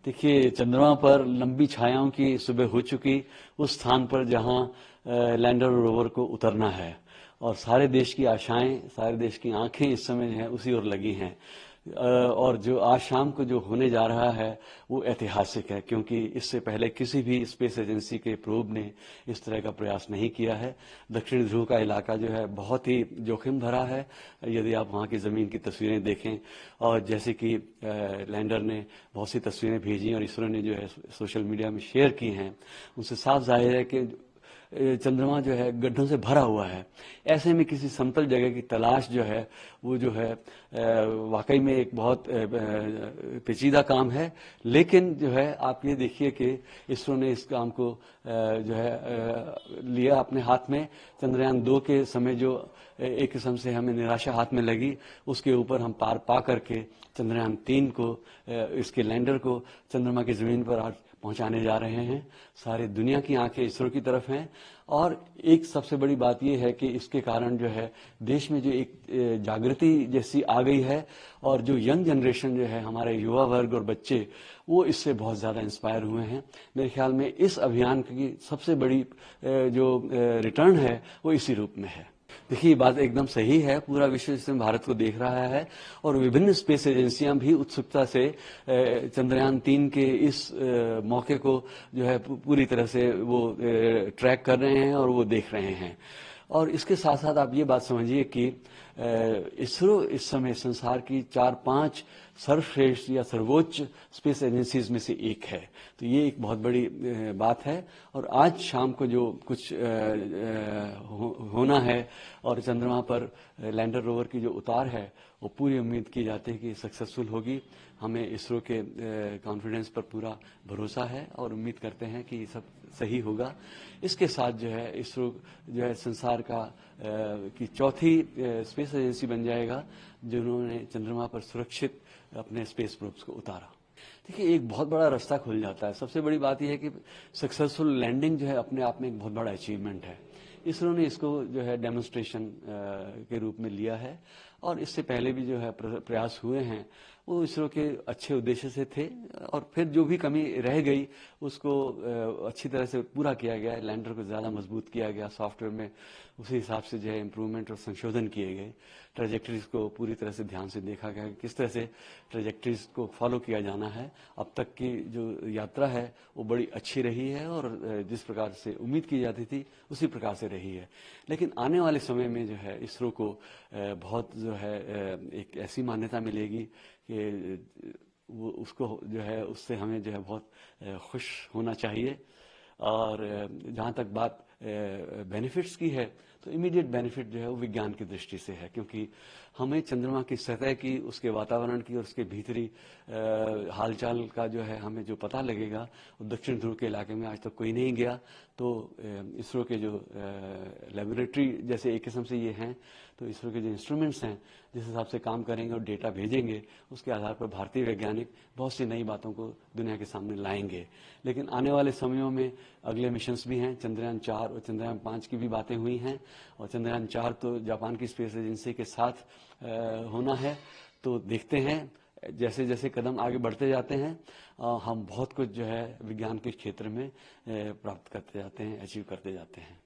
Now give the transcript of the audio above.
देखिए, चंद्रमा पर लंबी छायाओं की सुबह हो चुकी, उस स्थान पर जहां लैंडर और रोवर को उतरना है और सारे देश की आशाएं, सारे देश की आंखें इस समय जो है उसी ओर लगी हैं। और जो आज शाम को जो होने जा रहा है वो ऐतिहासिक है, क्योंकि इससे पहले किसी भी स्पेस एजेंसी के प्रोब ने इस तरह का प्रयास नहीं किया है। दक्षिण ध्रुव का इलाका जो है बहुत ही जोखिम भरा है, यदि आप वहाँ की ज़मीन की तस्वीरें देखें। और जैसे कि लैंडर ने बहुत सी तस्वीरें भेजी और इसरो ने जो है सोशल मीडिया में शेयर की हैं, उनसे साफ जाहिर है कि चंद्रमा जो है गड्ढों से भरा हुआ है। ऐसे में किसी समतल जगह की तलाश जो है वो जो है वाकई में एक बहुत पेचीदा काम है। लेकिन जो है आप ये देखिए कि इसरो ने इस काम को जो है लिया अपने हाथ में। चंद्रयान 2 के समय जो एक किस्म से हमें निराशा हाथ में लगी, उसके ऊपर हम पार पा करके चंद्रयान 3 को, इसके लैंडर को चंद्रमा की जमीन पर आज पहुंचाने जा रहे हैं। सारी दुनिया की आंखें इसरो की तरफ हैं। और एक सबसे बड़ी बात यह है कि इसके कारण जो है देश में जो एक जागृति जैसी आ गई है, और जो यंग जनरेशन जो है, हमारे युवा वर्ग और बच्चे, वो इससे बहुत ज़्यादा इंस्पायर हुए हैं। मेरे ख्याल में इस अभियान की सबसे बड़ी जो रिटर्न है वो इसी रूप में है। देखिए, ये बात एकदम सही है। पूरा विश्व इस समय भारत को देख रहा है और विभिन्न स्पेस एजेंसियां भी उत्सुकता से चंद्रयान 3 के इस मौके को जो है पूरी तरह से वो ट्रैक कर रहे हैं और वो देख रहे हैं। और इसके साथ साथ आप ये बात समझिए कि इसरो इस समय संसार की 4-5 सर्वश्रेष्ठ या सर्वोच्च स्पेस एजेंसीज में से एक है। तो ये एक बहुत बड़ी बात है। और आज शाम को जो कुछ होना है और चंद्रमा पर लैंडर रोवर की जो उतार है, वो पूरी उम्मीद की जाती है कि सक्सेसफुल होगी। हमें इसरो के कॉन्फिडेंस पर पूरा भरोसा है और उम्मीद करते हैं कि ये सब सही होगा। इसके साथ जो है इसरो जो है संसार का की चौथी स्पेस एजेंसी बन जाएगा जिन्होंने चंद्रमा पर सुरक्षित अपने स्पेस प्रोब्स को उतारा। देखिए, एक बहुत बड़ा रास्ता खुल जाता है। सबसे बड़ी बात यह है कि सक्सेसफुल लैंडिंग जो है अपने आप में एक बहुत बड़ा अचीवमेंट है। इसरो ने इसको जो है डेमोन्स्ट्रेशन के रूप में लिया है, और इससे पहले भी जो है प्रयास हुए हैं, वो इसरो के अच्छे उद्देश्य से थे। और फिर जो भी कमी रह गई उसको अच्छी तरह से पूरा किया गया। लैंडर को ज़्यादा मजबूत किया गया, सॉफ्टवेयर में उसी हिसाब से जो है इम्प्रूवमेंट और संशोधन किए गए। ट्रेजेक्टरीज को पूरी तरह से ध्यान से देखा गया कि किस तरह से ट्रेजेक्टरीज को फॉलो किया जाना है। अब तक की जो यात्रा है वो बड़ी अच्छी रही है और जिस प्रकार से उम्मीद की जाती थी उसी प्रकार से रही है। लेकिन आने वाले समय में जो है इसरो को बहुत जो है एक ऐसी मान्यता मिलेगी कि वो उसको जो है उससे हमें जो है बहुत खुश होना चाहिए। और जहाँ तक बात बेनिफिट्स की है, तो इमीडिएट बेनिफिट जो है वो विज्ञान की दृष्टि से है, क्योंकि हमें चंद्रमा की सतह की, उसके वातावरण की और उसके भीतरी हालचाल का जो है हमें जो पता लगेगा, वो दक्षिण ध्रुव के इलाके में आज तक कोई नहीं गया। तो इसरो के जो लेबोरेटरी जैसे एक किस्म से ये हैं, तो इसरो के जो इंस्ट्रूमेंट्स हैं जिस हिसाब से काम करेंगे और डेटा भेजेंगे, उसके आधार पर भारतीय वैज्ञानिक बहुत सी नई बातों को दुनिया के सामने लाएंगे। लेकिन आने वाले समयों में अगले मिशंस भी हैं। चंद्रयान 4 और चंद्रयान 5 की भी बातें हुई हैं, और चंद्रयान 4 तो जापान की स्पेस एजेंसी के साथ होना है। तो देखते हैं, जैसे जैसे कदम आगे बढ़ते जाते हैं हम बहुत कुछ जो है विज्ञान के क्षेत्र में प्राप्त करते जाते हैं, अचीव करते जाते हैं।